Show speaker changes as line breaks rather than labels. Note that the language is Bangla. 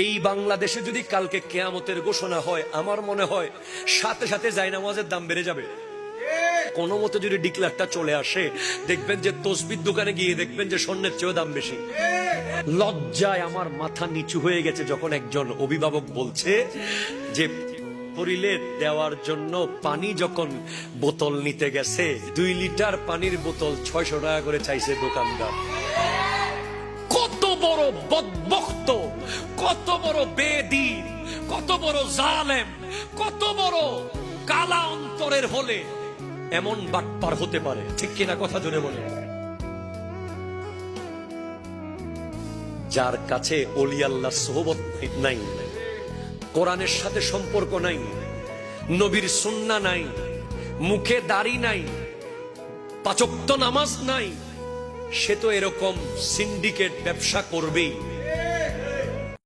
এই বাংলাদেশে যদি কালকে কেয়ামতের ঘোষণা হয়, আমার মনে হয় সাথে সাথে জায়নামাজের দাম বেড়ে যাবে। কোন মতে যদি ডিক্লারটা চলে আসে, দেখবেন যে তসবির দোকানে গিয়ে দেখবেন যে স্বর্ণের চেয়েও দাম বেশি। লজ্জায় আমার মাথা নিচু হয়ে গেছে যখন একজন অভিভাবক বলছে যে পরিলে দেওয়ার জন্য পানি যখন বোতল নিতে গেছে, 2 লিটার পানির বোতল 600 টাকা করে চাইছে দোকানদার। কত বড় বদবক্ত, কত বড় বেদিন, কত বড় জালেম, কত বড় কালা অন্তরের হলে এমন বাটপার হতে পারে, ঠিক কিনা? কথা জোরে বলে। যার কাছে ওলি আল্লাহর সোহবত নাই, কোরআনের সাথে সম্পর্ক নাই, নবীর সুন্নাহ নাই, মুখে দাড়ি নাই, 5 ওয়াক্ত নামাজ নাই, সে তো এরকম সিন্ডিকেট ব্যবসা করবেই।